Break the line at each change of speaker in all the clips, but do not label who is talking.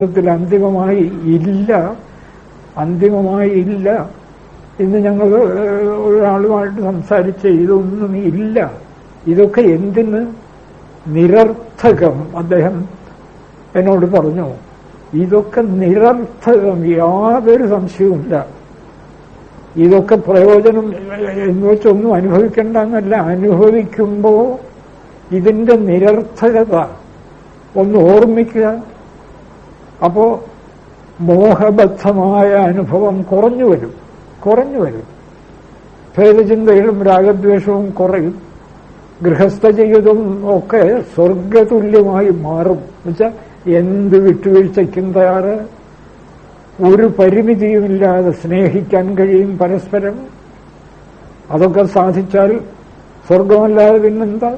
അന്തിമമായി ഇല്ല. ഇന്ന് ഞങ്ങൾ ഒരാളുമായിട്ട് സംസാരിച്ച ഇതൊന്നും ഇല്ല. ഇതൊക്കെ എന്തിന്? നിരർത്ഥകം. അദ്ദേഹം എന്നോട് പറഞ്ഞു, ഇതൊക്കെ നിരർത്ഥകം, യാതൊരു സംശയവുമില്ല. ഇതൊക്കെ പ്രയോജനം എന്ന് വെച്ചൊന്നും അനുഭവിക്കേണ്ടെന്നല്ല, അനുഭവിക്കുമ്പോൾ ഇതിന്റെ നിരർത്ഥകത ഒന്ന് ഓർമ്മിക്കുക. അപ്പോ മോഹബദ്ധമായ അനുഭവം കുറഞ്ഞു വരും. ഭേദചിന്തകളും രാഗദ്വേഷവും കുറയും. ഗൃഹസ്ഥ ജീവിതം ഒക്കെ സ്വർഗതുല്യമായി മാറും. എന്നുവെച്ചാൽ എന്ത് വിട്ടുവീഴ്ചയ്ക്കും തയ്യാറ്, ഒരു പരിമിതിയുമില്ലാതെ സ്നേഹിക്കാൻ കഴിയും പരസ്പരം. അതൊക്കെ സാധിച്ചാൽ സ്വർഗമല്ലാതെ പിന്നെന്താ?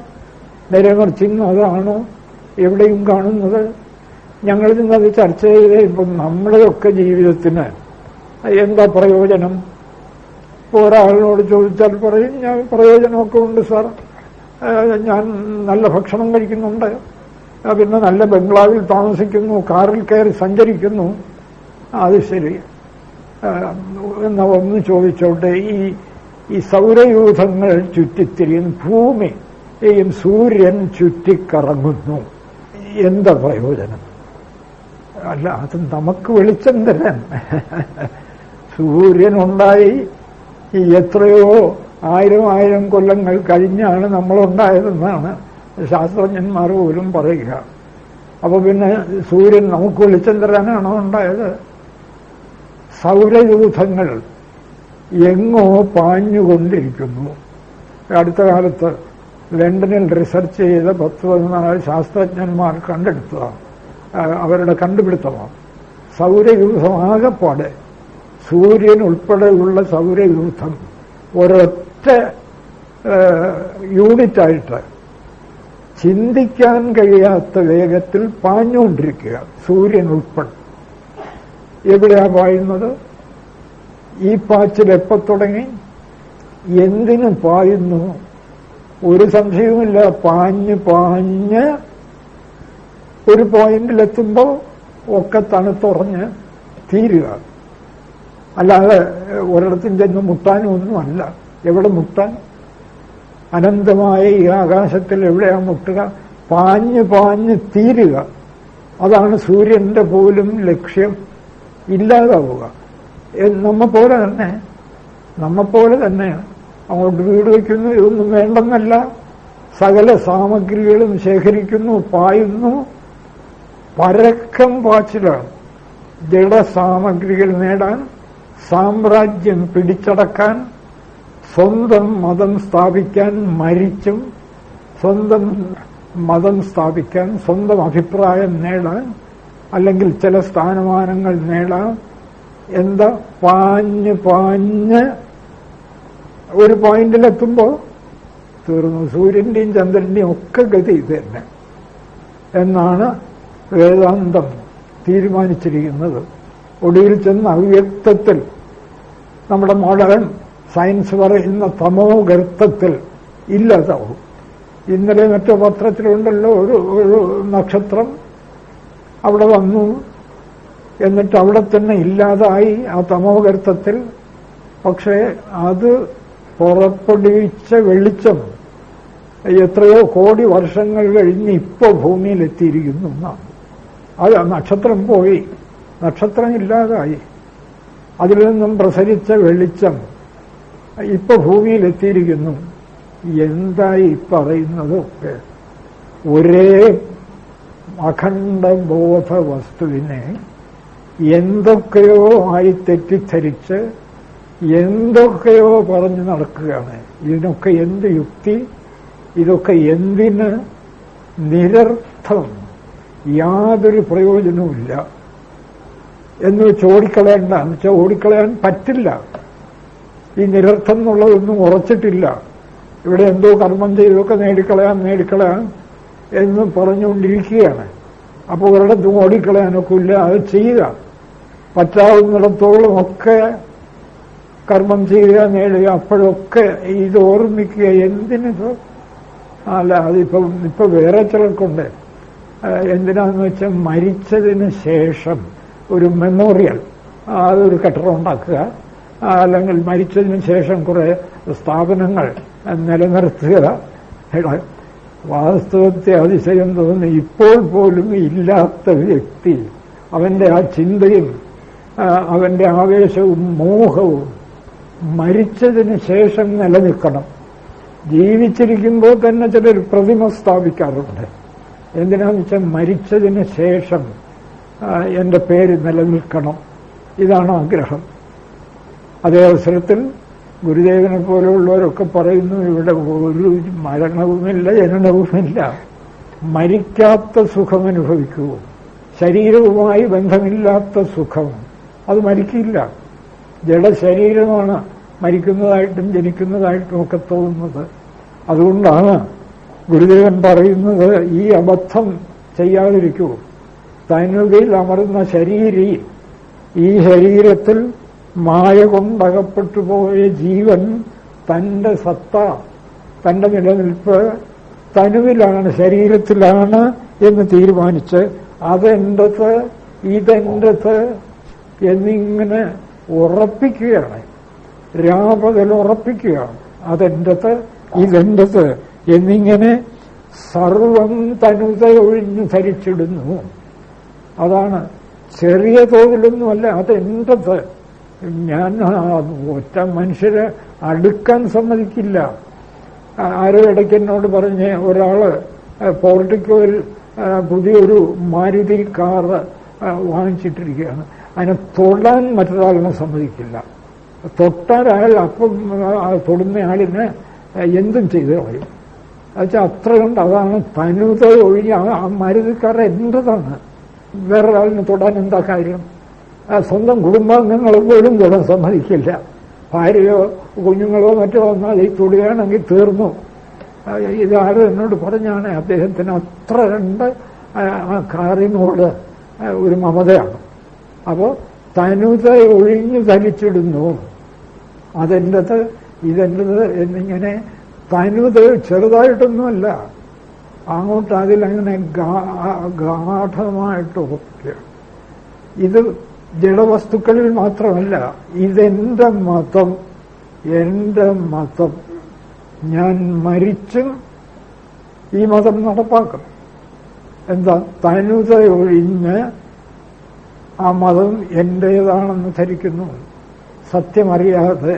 നേരെമറിച്ചിന്ന് അതാണോ എവിടെയും കാണുന്നത്? ഞങ്ങളിന്നത് ചർച്ച ചെയ്ത് ഇപ്പം നമ്മുടെയൊക്കെ ജീവിതത്തിന് എന്താ പ്രയോജനം? ഒരാളിനോട് ചോദിച്ചാൽ പറയും, ഞാൻ പ്രയോജനമൊക്കെ ഉണ്ട് സാർ, ഞാൻ നല്ല ഭക്ഷണം കഴിക്കുന്നുണ്ട്, പിന്നെ നല്ല ബംഗ്ലാവിൽ താമസിക്കുന്നു, കാറിൽ കയറി സഞ്ചരിക്കുന്നു. അത് ശരി. എന്നാ ഒന്ന് ചോദിച്ചോട്ടെ, ഈ സൗരയൂഥങ്ങൾ ചുറ്റിത്തിരിയും, ഭൂമിയും സൂര്യൻ ചുറ്റിക്കറങ്ങുന്നു, എന്താ പ്രയോജനം? അല്ല, അത് നമുക്ക് വെളിച്ചം തരാൻ. സൂര്യനുണ്ടായി എത്രയോ ആയിരം കൊല്ലങ്ങൾ കഴിഞ്ഞാണ് നമ്മളുണ്ടായതെന്നാണ് ശാസ്ത്രജ്ഞന്മാർ പോലും പറയുക. അപ്പൊ പിന്നെ സൂര്യൻ നമുക്ക് വെളിച്ചം തരാനാണോ ഉണ്ടായത്? സൗരയൂഥങ്ങൾ എങ്ങോ പാഞ്ഞുകൊണ്ടിരിക്കുന്നു. അടുത്ത കാലത്ത് ലണ്ടനിൽ റിസർച്ച് ചെയ്ത 10-14 ശാസ്ത്രജ്ഞന്മാർ കണ്ടെടുത്തതാണ്, അവരുടെ കണ്ടുപിടുത്തമാണ്. സൗരയൂഥം ആകെപ്പാടെ, സൂര്യൻ ഉൾപ്പെടെയുള്ള സൗരയൂഥം ഒരൊറ്റ യൂണിറ്റായിട്ട് ചിന്തിക്കാൻ കഴിയാത്ത വേഗത്തിൽ പാഞ്ഞുകൊണ്ടിരിക്കുക, സൂര്യൻ ഉൾപ്പെടെ. എവിടെയാ പായുന്നത്? ഈ പാച്ചിൽ എപ്പോ തുടങ്ങി? എന്തിനു പായുന്നു? ഒരു സംശയവുമില്ല, പാഞ്ഞ് ഒരു പോയിന്റിലെത്തുമ്പോൾ ഒക്കെ തണുത്തുറഞ്ഞ് തീരുക. അല്ലാതെ ഒരിടത്തും ചെന്ന് മുട്ടാനൊന്നുമല്ല. എവിടെ മുട്ടാൻ? അനന്തമായ ഈ ആകാശത്തിൽ എവിടെയാ മുട്ടുക? പാഞ്ഞ് തീരുക. അതാണ് സൂര്യന്റെ പോലും ലക്ഷ്യം, ഇല്ലാതാവുക. നമ്മെപ്പോലെ തന്നെ അങ്ങോട്ട് വീട് വയ്ക്കുന്നു, ഇതൊന്നും വേണ്ടെന്നല്ല, സകല സാമഗ്രികളും ശേഖരിക്കുന്നു, പായുന്നു, പരക്കം പാച്ചിലാണ്. ജഡസാമഗ്രികൾ നേടാൻ, സാമ്രാജ്യം പിടിച്ചടക്കാൻ, സ്വന്തം മതം സ്ഥാപിക്കാൻ, മരിച്ചും സ്വന്തം മതം സ്ഥാപിക്കാൻ, സ്വന്തം അഭിപ്രായം നേടാൻ, അല്ലെങ്കിൽ ചില സ്ഥാനമാനങ്ങൾ നേടാൻ. എന്താ? പാഞ്ഞ് ഒരു പോയിന്റിലെത്തുമ്പോ തീർന്നു. സൂര്യന്റെയും ചന്ദ്രന്റെയും ഒക്കെ ഗതി ഇത് തന്നെ എന്നാണ് വേദാന്തം തീരുമാനിച്ചിരിക്കുന്നത്. ഒടുവിൽ ചെന്ന് അവ്യക്തത്തിൽ, നമ്മുടെ മോഡേൺ സയൻസ് പറയുന്ന തമോ ഗർത്തത്തിൽ ഇല്ലാതാവും. ഇന്നലെ മറ്റോ പത്രത്തിലുണ്ടല്ലോ, ഒരു നക്ഷത്രം അവിടെ വന്നു, എന്നിട്ട് അവിടെ തന്നെ ഇല്ലാതായി ആ തമോ ഗർത്തത്തിൽ. പക്ഷേ അത് പുറപ്പെടുവിച്ച വെളിച്ചം എത്രയോ കോടി വർഷങ്ങൾ കഴിഞ്ഞ് ഇപ്പോ ഭൂമിയിലെത്തിയിരിക്കുന്നു എന്നാണ്. അത് നക്ഷത്രം പോയി, നക്ഷത്രം ഇല്ലാതായി, അതിൽ നിന്നും പ്രസരിച്ച വെളിച്ചം ഇപ്പൊ ഭൂമിയിലെത്തിയിരിക്കുന്നു. എന്തായി പറയുന്നതൊക്കെ? ഒരേ അഖണ്ഡബോധ വസ്തുവിനെ എന്തൊക്കെയോ ആയി തെറ്റിദ്ധരിച്ച് എന്തൊക്കെയോ പറഞ്ഞു നടക്കുകയാണ്. ഇതിനൊക്കെ എന്ത് യുക്തി? ഇതൊക്കെ എന്തിന്? നിരർത്ഥം, യാതൊരു പ്രയോജനവുമില്ല എന്ന് വെച്ച് ഓടിക്കളയണ്ട. എന്ന് വെച്ചാൽ ഓടിക്കളയാൻ പറ്റില്ല. ഈ നിരർത്ഥം എന്നുള്ളതൊന്നും ഉറച്ചിട്ടില്ല. ഇവിടെ എന്തോ കർമ്മം ചെയ്തൊക്കെ നേടിക്കളയാൻ എന്ന് പറഞ്ഞുകൊണ്ടിരിക്കുകയാണ്. അപ്പോൾ ഒരിടത്തും ഓടിക്കളയാനൊക്കെ ഇല്ല. അത് ചെയ്യുക, പറ്റാവുന്നിടത്തോളം ഒക്കെ കർമ്മം ചെയ്യുക, നേടുക. അപ്പോഴൊക്കെ ഇത് ഓർമ്മിക്കുക. എന്തിനിത്? അല്ല, അതിപ്പം വേറെ ചിലർക്കുണ്ട് എന്തിനാന്ന് വെച്ചാൽ മരിച്ചതിന് ശേഷം ഒരു മെമ്മോറിയൽ, അതൊരു കെട്ടിടം ഉണ്ടാക്കുക, അല്ലെങ്കിൽ മരിച്ചതിന് ശേഷം കുറെ സ്ഥാപനങ്ങൾ നിലനിർത്തുക. വാസ്തവത്തെ അതിശയം തോന്നുന്നു, ഇപ്പോൾ പോലും ഇല്ലാത്ത വ്യക്തി അവന്റെ ആ ചിന്തയും അവന്റെ ആവേശവും മോഹവും മരിച്ചതിന് ശേഷം നിലനിൽക്കണം. ജീവിച്ചിരിക്കുമ്പോൾ തന്നെ ചിലർ പ്രതിമ സ്ഥാപിക്കാറുണ്ട്. എന്തിനാന്ന് വെച്ചാൽ മരിച്ചതിന് ശേഷം എന്റെ പേര് നിലനിൽക്കണം, ഇതാണ് ആഗ്രഹം. അതേ അവസരത്തിൽ ഗുരുദേവനെ പോലെയുള്ളവരൊക്കെ പറയുന്നു, ഇവിടെ ഒരു മരണവുമില്ല ജനനവുമില്ല, മരിക്കാത്ത സുഖം അനുഭവിക്കൂ. ശരീരവുമായി ബന്ധമില്ലാത്ത സുഖം അത് മരിക്കില്ല. ജഡശരീരമാണ് മരിക്കുന്നതായിട്ടും ജനിക്കുന്നതായിട്ടും ഒക്കെ തോന്നുന്നത്. അതുകൊണ്ടാണ് ഗുരുദേവൻ പറയുന്നത്, ഈ അബദ്ധം ചെയ്യാതിരിക്കൂ. തനുവിൽ അമർന്ന ശരീരി, ഈ ശരീരത്തിൽ മായ കൊണ്ടകപ്പെട്ടു പോയ ജീവൻ തന്റെ സത്ത, തന്റെ നിലനിൽപ്പ് തനുവിലാണ്, ശരീരത്തിലാണ് എന്ന് തീരുമാനിച്ച് അതെന്റത് ഇതെന്റത് എന്നിങ്ങനെ ഉറപ്പിക്കുകയാണ്. രാപകൽ ഉറപ്പിക്കുകയാണ്. അതെന്റത് ഇതെന്റത് എന്നിങ്ങനെ സർവം തനുത ഒഴിഞ്ഞു ധരിച്ചിടുന്നു. അതാണ്, ചെറിയ തോതിലൊന്നുമല്ല, അതെന്റത്. ഞാൻ ഒറ്റ മനുഷ്യരെ അടുക്കാൻ സമ്മതിക്കില്ല. ആരോ ഇടയ്ക്ക് എന്നോട് പറഞ്ഞ്, ഒരാള് പോർട്ടിക്കോയിൽ പുതിയൊരു മാരുതി കാറ് വാങ്ങിച്ചിട്ടിരിക്കുകയാണ്. അതിനെ തൊടാൻ മറ്റൊരാളിനെ സമ്മതിക്കില്ല. തൊട്ടാൽ അയാൾ അപ്പം തൊടുന്ന ആളിനെ എന്തും ചെയ്ത് കളയും. എന്നുവെച്ചാൽ അത്ര കൊണ്ട് അതാണ് തനുത ഒഴിഞ്ഞ ആ മാരുതിക്കാർ എന്റേതാണ്. വേറൊരാളിനെ തൊടാൻ എന്താ കാര്യം? സ്വന്തം കുടുംബാംഗങ്ങളെ പോലും തൊടാൻ സമ്മതിക്കില്ല. ഭാര്യയോ കുഞ്ഞുങ്ങളോ മറ്റോ വന്നാൽ ഈ തൊടുകയാണെങ്കിൽ തീർന്നു. ഇതാരും എന്നോട് പറഞ്ഞാണ്, അദ്ദേഹത്തിന് അത്ര കണ്ട് ആ കാറിനോട് ഒരു മമതയാണ്. അപ്പോ തനുത ഒഴിഞ്ഞു ധരിച്ചിടുന്നു. അതെന്റത് ഇതെന്റത് എന്നിങ്ങനെ തനുത ചെറുതായിട്ടൊന്നുമല്ല, അങ്ങോട്ട് അതിലങ്ങനെ ഗാഠമായിട്ട് ഉറപ്പിക്കുക. ഇത് ജഡവസ്തുക്കളിൽ മാത്രമല്ല, ഇതെന്റെ മതം, എന്റെ മതം, ഞാൻ മരിച്ചും ഈ മതം നടപ്പാക്കും. എന്താ? തനുത ഒഴിഞ്ഞ് ആ മതം എന്റേതാണെന്ന് ധരിക്കുന്നു. സത്യമറിയാതെ,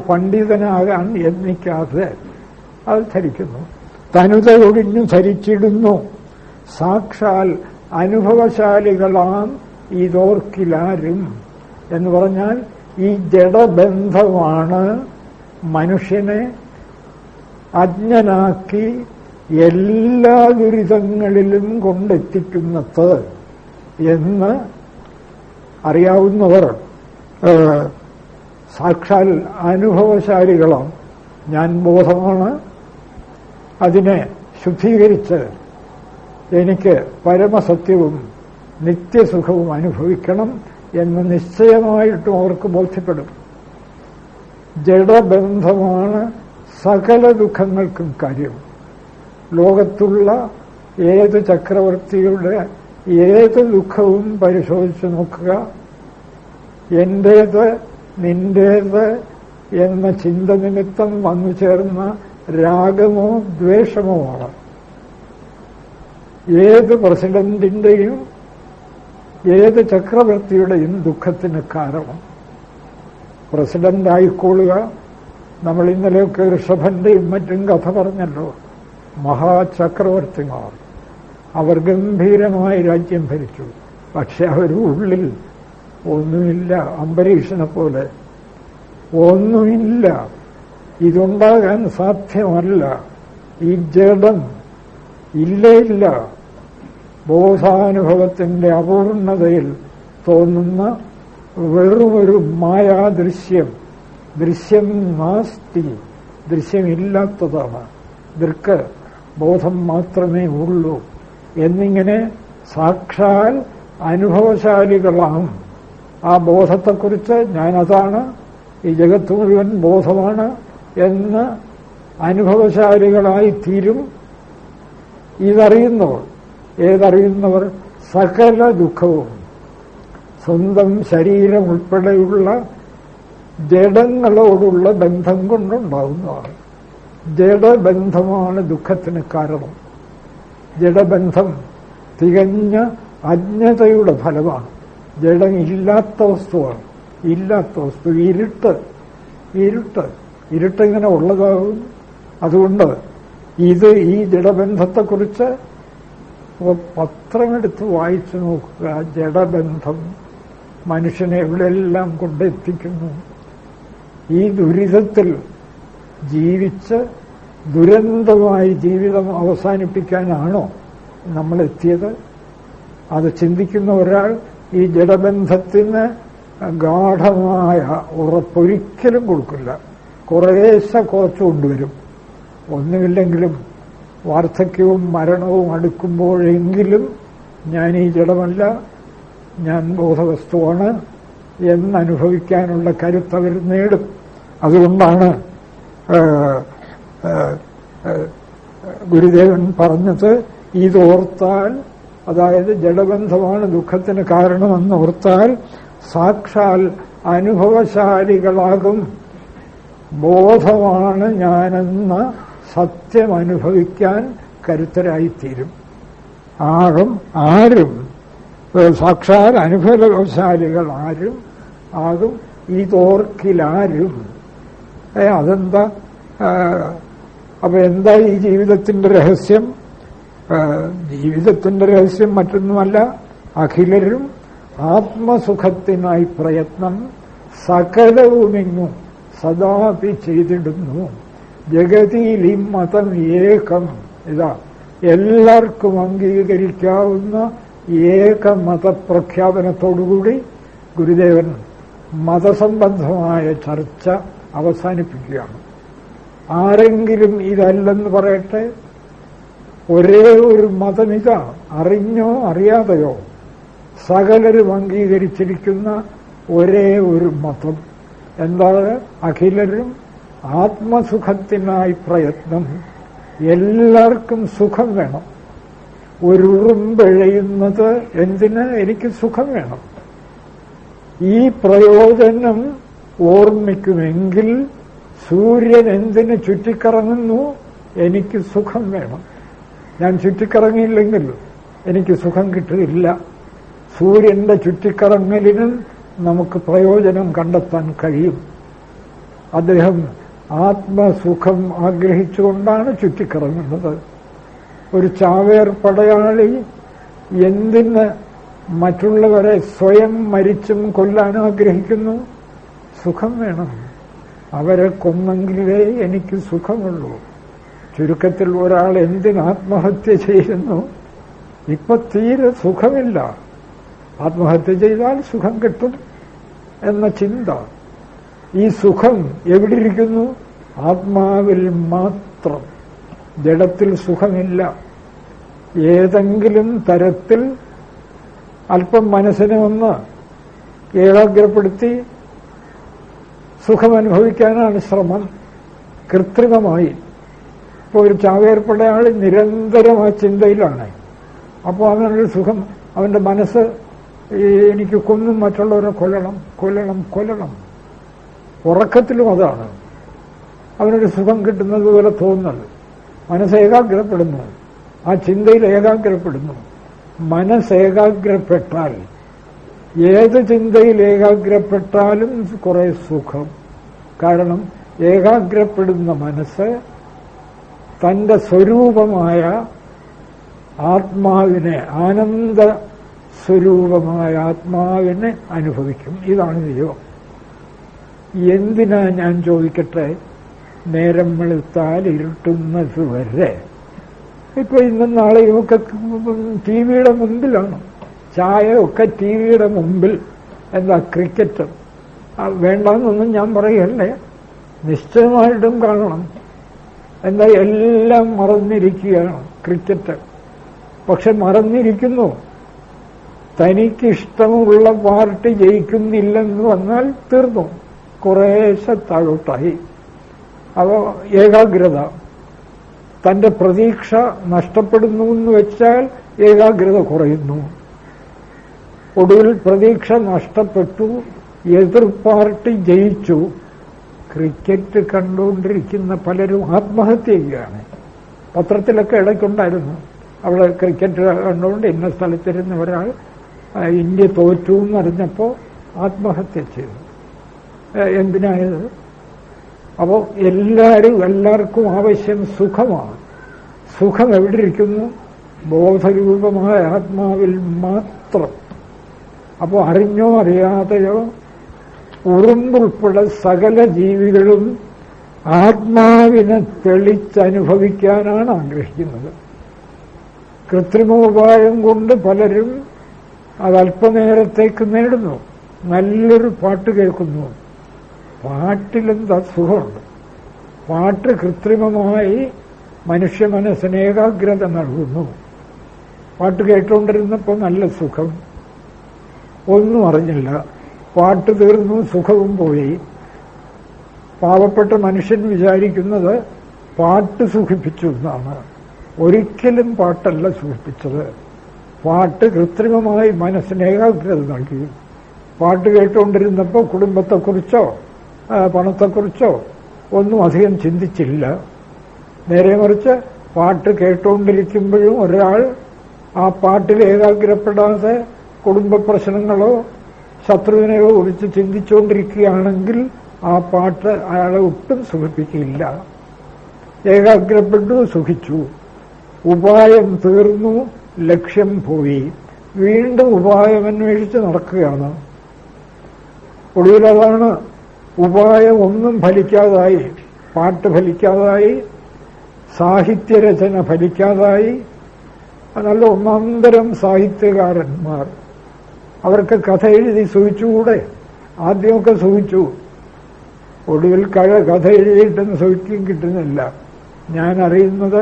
പണ്ഡിതനാകാൻ യത്നിക്കാതെ അത് ധരിക്കുന്നു. തനുത ഒഴിഞ്ഞു ധരിച്ചിടുന്നു. സാക്ഷാൽ അനുഭവശാലികളാം ഇതോർക്കിലാരും എന്ന് പറഞ്ഞാൽ, ഈ ജഡബന്ധമാണ് മനുഷ്യനെ അജ്ഞനാക്കി എല്ലാ ദുരിതങ്ങളിലും കൊണ്ടെത്തിക്കുന്നത് എന്ന് അറിയാവുന്നവർ സാക്ഷാൽ അനുഭവശാലികളാണ്. ഞാൻ ബോധമാണ്, അതിനെ ശുദ്ധീകരിച്ച് എനിക്ക് പരമസത്യവും നിത്യസുഖവും അനുഭവിക്കണം എന്ന് നിശ്ചയമായിട്ടും അവർക്ക് ബോധ്യപ്പെടും. ജഡബന്ധമാണ് സകല ദുഃഖങ്ങൾക്കും കാര്യം. ലോകത്തുള്ള ഏത് ചക്രവർത്തിയുടെ ഏത് ദുഃഖവും പരിശോധിച്ചു നോക്കുക, എന്റേത് നിന്റേത് എന്ന ചിന്ത നിമിത്തം വന്നു ചേർന്ന രാഗമോ ദ്വേഷമോ ആണ്. ഏത് പ്രസിഡന്റിന്റെയും ഏത് ചക്രവർത്തിയുടെയും ദുഃഖത്തിന് കാരണം. പ്രസിഡന്റായിക്കൊള്ളുക, നമ്മൾ ഇന്നലെയൊക്കെ ഋഷഭന്റെയും മറ്റും കഥ പറഞ്ഞല്ലോ. മഹാചക്രവർത്തിമാർ, അവർ ഗംഭീരമായി രാജ്യം ഭരിച്ചു. പക്ഷെ അവരുള്ളിൽ ഒന്നുമില്ല. അംബരീഷനെ പോലെ ഒന്നുമില്ല. ഇതുണ്ടാകാൻ സാധ്യമല്ല. ഈ ജഡം ഇല്ല. ബോധാനുഭവത്തിന്റെ അപൂർണതയിൽ തോന്നുന്ന വെറുമൊരു മായാദൃശ്യം. ദൃശ്യം നാസ്തി, ദൃശ്യമില്ലാത്തതാണ്. ദൃക്ക് ബോധം മാത്രമേ ഉള്ളൂ എന്നിങ്ങനെ സാക്ഷാൽ അനുഭവശാലികളാം. ആ ബോധത്തെക്കുറിച്ച് ഞാനതാണ്, ഈ ജഗത്ത് മുഴുവൻ ബോധമാണ് എന്ന് അനുഭവശാലികളായി തീരും. ഇതറിയുന്നവർ ഏതറിയുന്നവർ? സകല ദുഃഖവും സ്വന്തം ശരീരം ഉൾപ്പെടെയുള്ള ജഡങ്ങളോടുള്ള ബന്ധം കൊണ്ടുണ്ടാകുന്നതാണ്. ജഡബന്ധമാണ് ദുഃഖത്തിന് കാരണം. ജഡബന്ധം തികഞ്ഞ അജ്ഞതയുടെ ഫലമാണ്. ജഡം ഇല്ലാത്ത വസ്തുവാണ്. ഇല്ലാത്ത വസ്തു ഇരുട്ട് ഇങ്ങനെ ഉള്ളതാകും. അതുകൊണ്ട് ഈ ജഡബന്ധത്തെക്കുറിച്ച് പത്രമെടുത്ത് വായിച്ചു നോക്കുക. ജഡബന്ധം മനുഷ്യനെ എവിടെയെല്ലാം കൊണ്ടെത്തിക്കുന്നു. ഈ ദുരിതത്തിൽ ജീവിച്ച് ദുരന്തമായി ജീവിതം അവസാനിപ്പിക്കാനാണോ നമ്മളെത്തിയത്? അത് ചിന്തിക്കുന്ന ഒരാൾ ഈ ജഡബന്ധത്തിന് ഗാഠമായ ഉറപ്പൊരിക്കലും കൊടുക്കില്ല. കുറേശ്ശെ കുറച്ചു കൊണ്ടുവരും. ഒന്നുമില്ലെങ്കിലും വാർദ്ധക്യവും മരണവും അടുക്കുമ്പോഴെങ്കിലും ഞാൻ ഈ ജഡമല്ല, ഞാൻ ബോധവസ്തുവാണ് എന്നനുഭവിക്കാനുള്ള കരുത്ത് അവർ നേടും. അതുകൊണ്ടാണ് ഗുരുദേവൻ പറഞ്ഞത്, ഇതോർത്താൽ, അതായത് ജഡബന്ധമാണ് ദുഃഖത്തിന് കാരണമെന്ന് ഓർത്താൽ സാക്ഷാൽ അനുഭവശാലികളാകും. ബോധമാണ് ഞാനെന്ന സത്യം അനുഭവിക്കാൻ കരുത്തരായിത്തീരും. ആരും സാക്ഷാൽ അനുഭവശാലികൾ ആകും. ഇതോർക്കിലാരും. അതെന്താ? അപ്പൊ എന്താ ഈ ജീവിതത്തിന്റെ രഹസ്യം? ജീവിതത്തിന്റെ രഹസ്യം മറ്റൊന്നുമല്ല, അഖിലരും ആത്മസുഖത്തിനായി പ്രയത്നം സകലവുമെങ്ങും സദാപി ചെയ്തിടുന്നു. ജഗതിയിൽ ഈ മതം ഏകം. ഇതാ എല്ലാവർക്കും അംഗീകരിക്കാവുന്ന ഏകമതപ്രഖ്യാപനത്തോടുകൂടി ഗുരുദേവൻ മതസംബന്ധമായ ചർച്ച അവസാനിപ്പിക്കുകയാണ്. ആരെങ്കിലും ഇതല്ലെന്ന് പറയട്ടെ. ഒരേ ഒരു മതം ഇതാ, അറിഞ്ഞോ അറിയാതെയോ സകലരും അംഗീകരിച്ചിരിക്കുന്ന ഒരേ ഒരു മതം. എന്താണ്? അഖിലരും ആത്മസുഖത്തിനായി പ്രയത്നം. എല്ലാവർക്കും സുഖം വേണം. ഒരുറുമ്പെഴയുന്നത് എന്തിന്? എനിക്ക് സുഖം വേണം. ഈ പ്രയോജനം ഓർമ്മിക്കുമെങ്കിൽ സൂര്യൻ എന്തിന് ചുറ്റിക്കറങ്ങുന്നു? എനിക്ക് സുഖം വേണം. ഞാൻ ചുറ്റിക്കറങ്ങിയില്ലെങ്കിൽ എനിക്ക് സുഖം കിട്ടില്ല. സൂര്യന്റെ ചുറ്റിക്കറങ്ങലിനും നമുക്ക് പ്രയോജനം കണ്ടെത്താൻ കഴിയും. അദ്ദേഹം ആത്മസുഖം ആഗ്രഹിച്ചുകൊണ്ടാണ് ചുറ്റിക്കറങ്ങുന്നത്. ഒരു ചാവേർ പടയാളി എന്തിന് മറ്റുള്ളവരെ സ്വയം മരിച്ചും കൊല്ലാൻ ആഗ്രഹിക്കുന്നു? സുഖം വേണം. അവരെ കൊന്നെങ്കിലേ എനിക്ക് സുഖമുള്ളൂ. ചുരുക്കത്തിൽ ഒരാൾ എന്തിന് ആത്മഹത്യ ചെയ്യുന്നു? ഇപ്പൊ തീരെ സുഖമില്ല. ആത്മഹത്യ ചെയ്താൽ സുഖം കിട്ടും എന്ന ചിന്ത. ഈ സുഖം എവിടെയിരിക്കുന്നു? ആത്മാവിൽ മാത്രം. ജഡത്തിൽ സുഖമില്ല. ഏതെങ്കിലും തരത്തിൽ അല്പം മനസ്സിനെ ഒന്ന് ഏകാഗ്രപ്പെടുത്തി സുഖമനുഭവിക്കാനാണ് ശ്രമം, കൃത്രിമമായി. ഇപ്പോൾ ഒരു ചാവേർപ്പടയാൾ നിരന്തരം ആ ചിന്തയിലാണ്. അപ്പോൾ അവനൊരു സുഖം, അവന്റെ മനസ്സ് എനിക്ക് കൊന്നും മറ്റുള്ളവരെ കൊല്ലണം. ഉറക്കത്തിലും അതാണ് അവനൊരു സുഖം കിട്ടുന്നത് പോലെ തോന്നുന്നത്. മനസ്സ് ഏകാഗ്രപ്പെടുന്നു, ആ ചിന്തയിൽ ഏകാഗ്രപ്പെടുന്നു. മനസ്സ് ഏകാഗ്രപ്പെട്ടാൽ, ഏത് ചിന്തയിൽ ഏകാഗ്രപ്പെട്ടാലും കുറെ സുഖം. കാരണം ഏകാഗ്രപ്പെടുന്ന മനസ്സ് തന്റെ സ്വരൂപമായ ആത്മാവിനെ, ആനന്ദ സ്വരൂപമായ ആത്മാവിനെ അനുഭവിക്കും. ഇതാണ് ദൈവം. എന്തിനാ ഞാൻ ചോദിക്കട്ടെ? നേരം വെളുത്താൽ ഇരുട്ടുന്നത് വരെ. ഇപ്പൊ ഇന്നും നാളെയും ഒക്കെ ടിവിയുടെ മുമ്പിലാണ്, ചായയൊക്കെ ടിവിയുടെ മുമ്പിൽ. എന്താ? ക്രിക്കറ്റ് വേണ്ടെന്നൊന്നും ഞാൻ പറയല്ലേ, നിശ്ചയമായിട്ടും കാണണം. എന്താ? എല്ലാം മറന്നിരിക്കുകയാണ് ക്രിക്കറ്റ്. പക്ഷെ മറന്നിരിക്കുന്നു, തനിക്കിഷ്ടമുള്ള പാർട്ടി ജയിക്കുന്നില്ലെന്ന് വന്നാൽ തീർന്നു, കുറേശ്ശെ താഴോട്ടായി. അപ്പോൾ ഏകാഗ്രത, തന്റെ പ്രതീക്ഷ നഷ്ടപ്പെടുന്നു എന്ന് വെച്ചാൽ ഏകാഗ്രത കുറയുന്നു. ഒടുവിൽ പ്രതീക്ഷ നഷ്ടപ്പെട്ടു, എതിർ പാർട്ടി ജയിച്ചു. ക്രിക്കറ്റ് കണ്ടുകൊണ്ടിരിക്കുന്ന പലരും ആത്മഹത്യ ചെയ്യുകയാണ്. പത്രത്തിലൊക്കെ ഇടയ്ക്കുണ്ടായിരുന്നു, അവിടെ ക്രിക്കറ്റ് കണ്ടുകൊണ്ട് ഇന്ന സ്ഥലത്തിരുന്ന ഒരാൾ ഇന്ത്യ തോറ്റു എന്നറിഞ്ഞപ്പോൾ ആത്മഹത്യ ചെയ്തു. എന്തിനായത്? അപ്പോൾ എല്ലാവർക്കും ആവശ്യം സുഖമാണ്. സുഖം എവിടെ ഇരിക്കുന്നു? ബോധരൂപമായ ആത്മാവിൽ മാത്രം. അപ്പോൾ അറിഞ്ഞോ അറിയാതെയോ ഉറുമ്പുൾപ്പെടെ സകല ജീവികളും ആത്മാവിനെ തെളിച്ചനുഭവിക്കാനാണ് ആഗ്രഹിക്കുന്നത്. കൃത്രിമോപായം കൊണ്ട് പലരും അത് അല്പനേരത്തേക്ക് നേടുന്നു. നല്ലൊരു പാട്ട് കേൾക്കുന്നു, പാട്ടിലെന്താ സുഖമുണ്ട്. പാട്ട് കൃത്രിമമായി മനുഷ്യ മനസ്സിന് ഏകാഗ്രത നൽകുന്നു. പാട്ട് കേട്ടുകൊണ്ടിരുന്നപ്പോൾ നല്ല സുഖം, ഒന്നും അറിഞ്ഞില്ല. പാട്ട് തീർന്നു, സുഖവും പോയി. പാവപ്പെട്ട മനുഷ്യൻ വിചാരിക്കുന്നത് പാട്ട് സുഖിപ്പിച്ചു എന്നാണ്. ഒരിക്കലും പാട്ടല്ല സുഖിപ്പിച്ചത്. പാട്ട് കൃത്രിമമായി മനസ്സിന് ഏകാഗ്രത നൽകി. പാട്ട് കേട്ടുകൊണ്ടിരുന്നപ്പോൾ കുടുംബത്തെക്കുറിച്ചോ പണത്തെക്കുറിച്ചോ ഒന്നും അധികം ചിന്തിച്ചില്ല. നേരെ മറിച്ച് പാട്ട് കേട്ടുകൊണ്ടിരിക്കുമ്പോഴും ഒരാൾ ആ പാട്ടിൽ ഏകാഗ്രപ്പെടാതെ കുടുംബ പ്രശ്നങ്ങളോ ശത്രുവിനെയോ കുറിച്ച് ചിന്തിച്ചുകൊണ്ടിരിക്കുകയാണെങ്കിൽ ആ പാട്ട് അയാളെ ഒട്ടും സുഖിപ്പിക്കില്ല. ഏകാഗ്രപ്പെട്ടു, സുഖിച്ചു. ഉപായം തീർന്നു, ലക്ഷ്യം പോയി. വീണ്ടും ഉപായം അന്വേഷിച്ച് നടക്കുകയാണ്. ഒടുവിലതാണ് ഉപായം ഒന്നും ഫലിക്കാതായി, പാട്ട് ഫലിക്കാതായി, സാഹിത്യരചന ഫലിക്കാതായി. നല്ല ഒന്നാന്തരം സാഹിത്യകാരന്മാർ, അവർക്ക് കഥ എഴുതി സുഖിച്ചുകൂടെ? ആദ്യമൊക്കെ സുഖിച്ചു, ഒടുവിൽ കഥ എഴുതിയിട്ടും സുഖിക്കും കിട്ടുന്നില്ല. ഞാൻ അറിയുന്നത്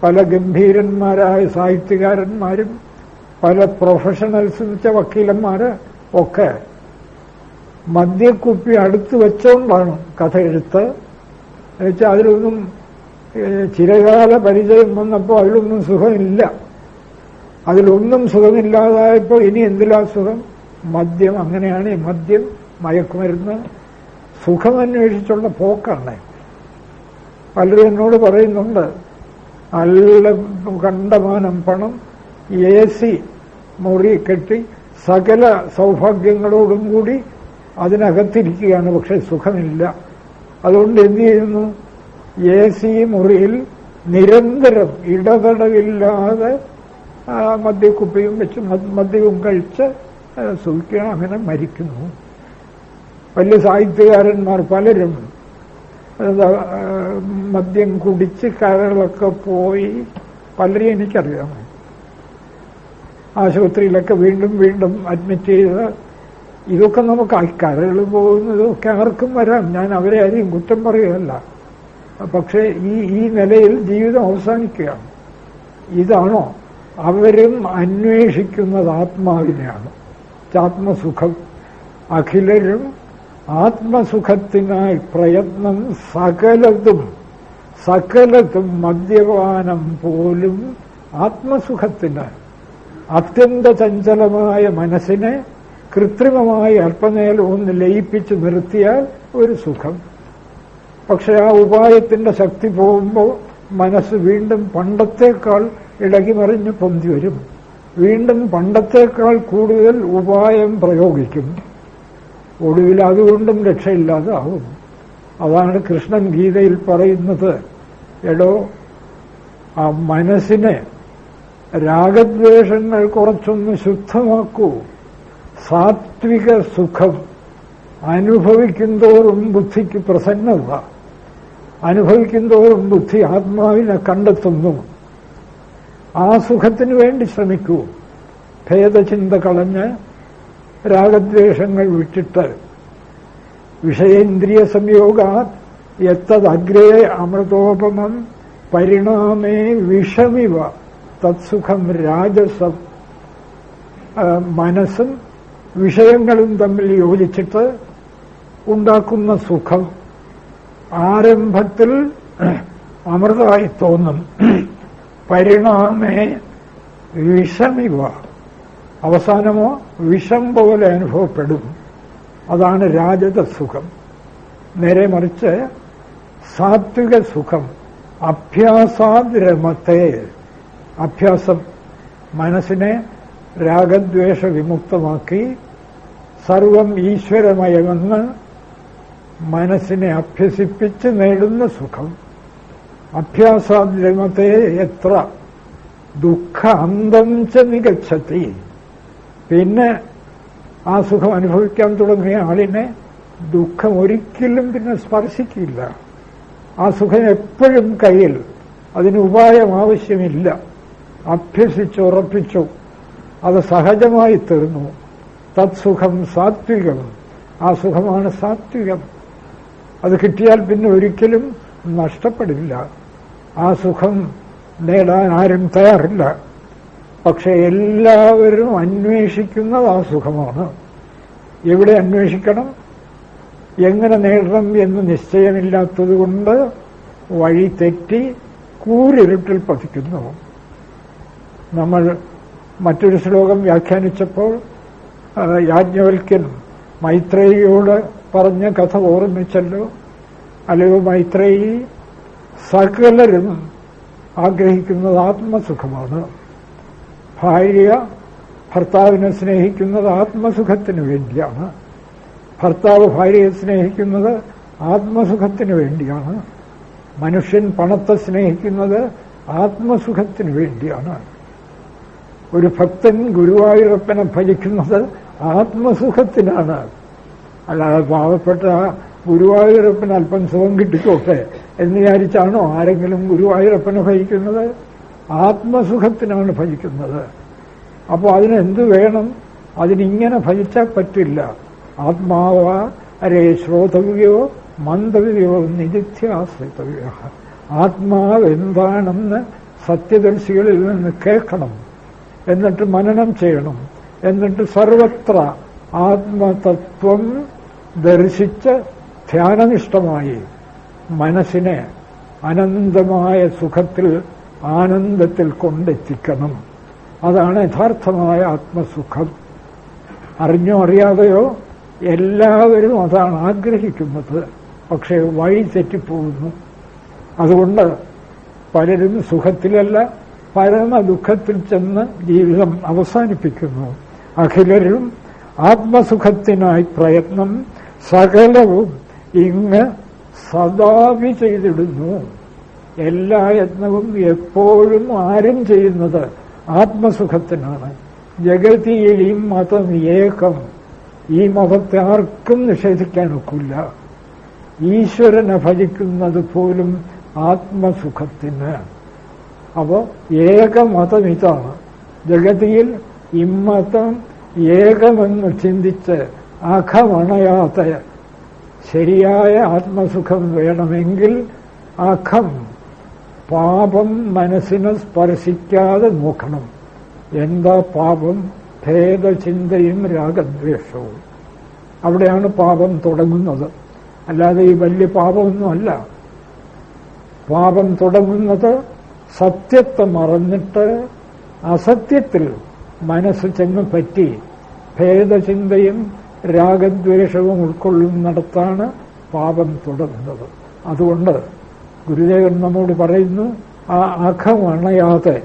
പല ഗംഭീരന്മാരായ സാഹിത്യകാരന്മാരും പല പ്രൊഫഷണൽസ് വെച്ച വക്കീലന്മാര് ഒക്കെ മദ്യക്കുപ്പി അടുത്ത് വെച്ചുകൊണ്ടാണ് കഥ എഴുത്ത്. എന്നുവെച്ചാൽ അതിലൊന്നും ചിരകാല പരിചയം വന്നപ്പോൾ അതിലൊന്നും സുഖമില്ല. അതിലൊന്നും സുഖമില്ലാതായപ്പോൾ ഇനി എന്തിലാ സുഖം? മദ്യം. അങ്ങനെയാണ് ഈ മദ്യം, മയക്കുമരുന്ന്, സുഖമന്വേഷിച്ചുള്ള പോക്കാണ്. പലരും എന്നോട് പറയുന്നുണ്ട്, നല്ല കണ്ടമാനം പണം, AC മുറി കെട്ടി സകല സൗഭാഗ്യങ്ങളോടും കൂടി അതിനകത്തിരിക്കുകയാണ്, പക്ഷെ സുഖമില്ല. അതുകൊണ്ട് എന്ത് ചെയ്യുന്നു? AC മുറിയിൽ നിരന്തരം ഇടതടവില്ലാതെ മദ്യക്കുപ്പിയും വെച്ച് മദ്യവും കഴിച്ച് സുഖിക്കണം, അങ്ങനെ മരിക്കുന്നു. വലിയ സാഹിത്യകാരന്മാർ പലരും മദ്യം കുടിച്ച് കരളൊക്കെ പോയി, പലരും എനിക്കറിയാം. ആശുപത്രിയിലൊക്കെ വീണ്ടും വീണ്ടും അഡ്മിറ്റ് ചെയ്ത്, ഇതൊക്കെ നമുക്ക് കരൾ പോകുന്നതൊക്കെ ആർക്കും വരാം. ഞാൻ അവരെ ആരെയും കുറ്റം പറയുകയല്ല. പക്ഷേ ഈ നിലയിൽ ജീവിതം അവസാനിക്കുകയാണ്. ഇതാണോ? അവരും അന്വേഷിക്കുന്നത് ആത്മാവിനെയാണ്, ആത്മസുഖം. അഖിലരും ആത്മസുഖത്തിനായി പ്രയത്നം. സകലതും മദ്യപാനം പോലും ആത്മസുഖത്തിന്. അത്യന്ത ചഞ്ചലമായ മനസ്സിനെ കൃത്രിമമായി അല്പനേരം ഒന്ന് ലയിപ്പിച്ച് നിർത്തിയാൽ ഒരു സുഖം. പക്ഷെ ആ ഉപായത്തിന്റെ ശക്തി പോകുമ്പോൾ മനസ്സ് വീണ്ടും പണ്ടത്തേക്കാൾ ഇളകിമറിഞ്ഞ് പൊന്തി വരും. വീണ്ടും പണ്ടത്തേക്കാൾ കൂടുതൽ ഉപായം പ്രയോഗിക്കും. ഒടുവിൽ അതുകൊണ്ടും രക്ഷയില്ലാതാവും. അതാണ് കൃഷ്ണൻ ഗീതയിൽ പറയുന്നത്, എടോ ആ മനസ്സിനെ രാഗദ്വേഷങ്ങൾ കുറച്ചൊന്ന് ശുദ്ധമാക്കൂ. സാത്വിക സുഖം അനുഭവിക്കുന്തോറും ബുദ്ധിക്ക് പ്രസന്നത, അനുഭവിക്കുന്തോറും ബുദ്ധി ആത്മാവിനെ കണ്ടെത്തുന്നു. ആ സുഖത്തിനു വേണ്ടി ശ്രമിക്കൂ. ഭേദചിന്ത കളഞ്ഞ് രാഗദ്വേഷങ്ങൾ വിട്ടിട്ട് വിഷയേന്ദ്രിയ സംയോഗാത് യത്തദഗ്രേ അമൃതോപമം പരിണാമേ വിഷമിവ തത്സുഖം രാജസം. മനസ്സും വിഷയങ്ങളും തമ്മിൽ യോജിച്ചിട്ട് ഉണ്ടാക്കുന്ന സുഖം ആരംഭത്തിൽ അമൃതമായി തോന്നും. പരിണാമേ വിഷമിവ, അവസാനമോ വിഷം പോലെ അനുഭവപ്പെടും. അതാണ് രാജസസുഖം. നേരെ മറിച്ച് സാത്വിക സുഖം അഭ്യാസാദ് രമത്തെ, അഭ്യാസം മനസ്സിനെ രാഗദ്വേഷ വിമുക്തമാക്കി സർവം ഈശ്വരമയമെന്ന് മനസ്സിനെ അഭ്യസിപ്പിച്ച് നേടുന്ന സുഖം. അഭ്യാസാദ് രമത്തെ എത്ര ദുഃഖ അന്തം ച നിഗച്ഛതി. പിന്നെ ആ സുഖം അനുഭവിക്കാൻ തുടങ്ങിയ ആളിനെ ദുഃഖം ഒരിക്കലും പിന്നെ സ്പർശിക്കില്ല. ആ സുഖം എപ്പോഴും കയ്യിൽ, അതിന് ഉപായം ആവശ്യമില്ല. അഭ്യസിച്ചുറപ്പിച്ചു, അത് സഹജമായി തീർന്നു. തത്സുഖം സാത്വികം, ആ സുഖമാണ് സാത്വികം. അത് കിട്ടിയാൽ പിന്നെ ഒരിക്കലും നഷ്ടപ്പെടില്ല. ആ സുഖം നേടാൻ ആരും തയ്യാറില്ല. പക്ഷെ എല്ലാവരും അന്വേഷിക്കുന്നത് ആ സുഖമാണ്. എവിടെ അന്വേഷിക്കണം, എങ്ങനെ നേടണം എന്ന് നിശ്ചയമില്ലാത്തതുകൊണ്ട് വഴി തെറ്റി കൂരിരുട്ടിൽ പതിക്കുന്നു. നമ്മൾ മറ്റൊരു ശ്ലോകം വ്യാഖ്യാനിച്ചപ്പോൾ യാജ്ഞവൽക്യൻ മൈത്രേയിയോട് പറഞ്ഞ കഥ ഓർമ്മിച്ചല്ലോ. അല്ലയോ മൈത്രേയി, സകലരും ആഗ്രഹിക്കുന്നത് ആത്മസുഖമാണ്. ഭാര്യ ഭർത്താവിനെ സ്നേഹിക്കുന്നത് ആത്മസുഖത്തിന് വേണ്ടിയാണ്. ഭർത്താവ് ഭാര്യയെ സ്നേഹിക്കുന്നത് ആത്മസുഖത്തിന് വേണ്ടിയാണ്. മനുഷ്യൻ പണത്തെ സ്നേഹിക്കുന്നത് ആത്മസുഖത്തിന് വേണ്ടിയാണ്. ഒരു ഭക്തൻ ഗുരുവായൂരപ്പനെ ഭജിക്കുന്നത് ആത്മസുഖത്തിനാണ്. അല്ലാതെ പാവപ്പെട്ട ഗുരുവായൂരപ്പൻ അല്പം സുഖം കിട്ടിക്കോട്ടെ എന്ന് വിചാരിച്ചാണോ ആരെങ്കിലും ഗുരുവായൂരപ്പനെ ഭജിക്കുന്നത്? ആത്മസുഖത്തിനാണ് ഭജിക്കുന്നത്. അപ്പോൾ അതിനെന്ത് വേണം? അതിനിങ്ങനെ ഭജിച്ചാൽ പറ്റില്ല. ആത്മാവ അരേ ശ്രോതവ്യോ മന്ദവ്യോ നിരുധ്യാശ്രിതവ്യ. ആത്മാവ് എന്താണെന്ന് സത്യദർശികളിൽ നിന്ന് കേൾക്കണം, എന്നിട്ട് മനനം ചെയ്യണം, എന്നിട്ട് സർവത്ര ആത്മതത്വം ദർശിച്ച് ധ്യാനനിഷ്ഠമായി മനസ്സിനെ അനന്തമായ സുഖത്തിൽ ആനന്ദത്തിൽ കൊണ്ടെത്തിക്കണം. അതാണ് യഥാർത്ഥമായ ആത്മസുഖം. അറിഞ്ഞോ അറിയാതെയോ എല്ലാവരും അതാണ് ആഗ്രഹിക്കുന്നത്. പക്ഷേ വഴി തെറ്റിപ്പോകുന്നു. അതുകൊണ്ട് പലരും സുഖത്തിലല്ല പരമ ദുഃഖത്തിൽ ചെന്ന് ജീവിതം അവസാനിപ്പിക്കുന്നു. അഖിലരും ആത്മസുഖത്തിനായി പ്രയത്നം സകലവും ഇങ്ങ് സദാവി ചെയ്തിടുന്നു. എല്ലാ യത്നവും എപ്പോഴും ആരും ചെയ്യുന്നത് ആത്മസുഖത്തിനാണ്. ജഗതിയിൽ ഈ മതം ഏകം. ഈ മതത്തെ ആർക്കും നിഷേധിക്കാൻ ഒക്കില്ല. ഈശ്വരനെ ഭജിക്കുന്നത് പോലും ആത്മസുഖത്തിന്. അപ്പോ ഏകമതം ഇതാണ്. ജഗതിയിൽ ഇമ്മതം ഏകമെന്ന് ചിന്തിച്ച് അഖമണയാത്ത ശരിയായ ആത്മസുഖം വേണമെങ്കിൽ അഖം പാപം മനസ്സിനെ സ്പർശിക്കാതെ നോക്കണം. എന്താ പാപം? ഭേദചിന്തയും രാഗദ്വേഷവും. അവിടെയാണ് പാപം തുടങ്ങുന്നത്. അല്ലാതെ ഈ വലിയ പാപമൊന്നുമല്ല. പാപം തുടങ്ങുന്നത് സത്യത്തെ മറന്നിട്ട് അസത്യത്തിൽ മനസ്സ് ചെന്ന് പറ്റി ഭേദചിന്തയും രാഗദ്വേഷവും ഉൾക്കൊള്ളുന്നിടത്താണ് പാപം തുടങ്ങുന്നത്. അതുകൊണ്ട് ഗുരുദേവൻ നമ്മോട് പറയുന്നു, ആ അഖമണയാതെ,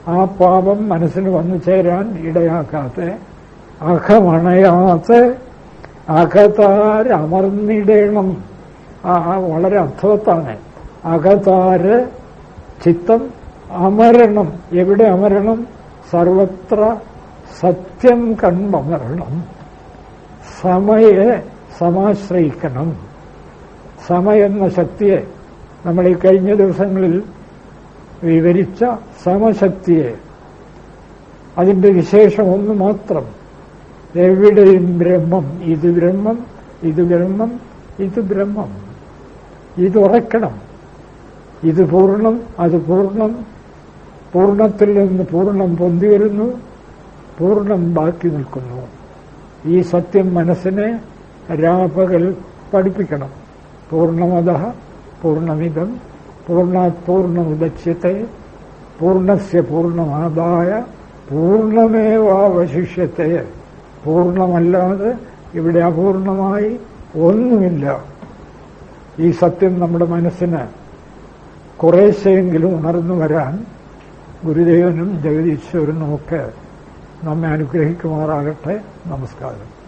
ആ പാപം മനസ്സിന് വന്നു ചേരാൻ ഇടയാക്കാതെ, അഖമണയാതെ അകതാരമർന്നിടണം. വളരെ അർത്ഥവത്താണ്. അകതാര് ചിത്തം അമരണം. എവിടെ അമരണം? സർവത്ര സത്യം കൺമരണം. സമയെ സമാശ്രയിക്കണം. സമയെന്ന ശക്തിയെ, നമ്മൾ ഈ കഴിഞ്ഞ ദിവസങ്ങളിൽ വിവരിച്ച സമശക്തിയെ, അതിന്റെ വിശേഷം ഒന്ന് മാത്രം. എവിടെയും ബ്രഹ്മം. ഇത് ബ്രഹ്മം, ഇത് ബ്രഹ്മം, ഇത് ബ്രഹ്മം. ഇതുറക്കണം. ഇത് പൂർണ്ണം, അത് പൂർണ്ണം. പൂർണ്ണത്തിൽ നിന്ന് പൂർണ്ണം പൊന്തി വരുന്നു, പൂർണ്ണം ബാക്കി നിൽക്കുന്നു. ഈ സത്യം മനസ്സിനെ രാപകൽ പഠിപ്പിക്കണം. പൂർണ്ണമതഃ പൂർണ്ണമിദം പൂർണ്ണാത് പൂർണ്ണമുദച്യത്തെ പൂർണ്ണസ്യ പൂർണ്ണമാദായ പൂർണ്ണമേവാവശിഷ്യത്തെ. പൂർണ്ണമല്ലാതെ ഇവിടെ അപൂർണമായി ഒന്നുമില്ല. ഈ സത്യം നമ്മുടെ മനസ്സിന് കുറേശ്ശെയെങ്കിലും ഉണർന്നു വരാൻ ഗുരുദേവനും ജഗദീശ്വരനും ഒക്കെ നമ്മെ അനുഗ്രഹിക്കുമാറാകട്ടെ. നമസ്കാരം.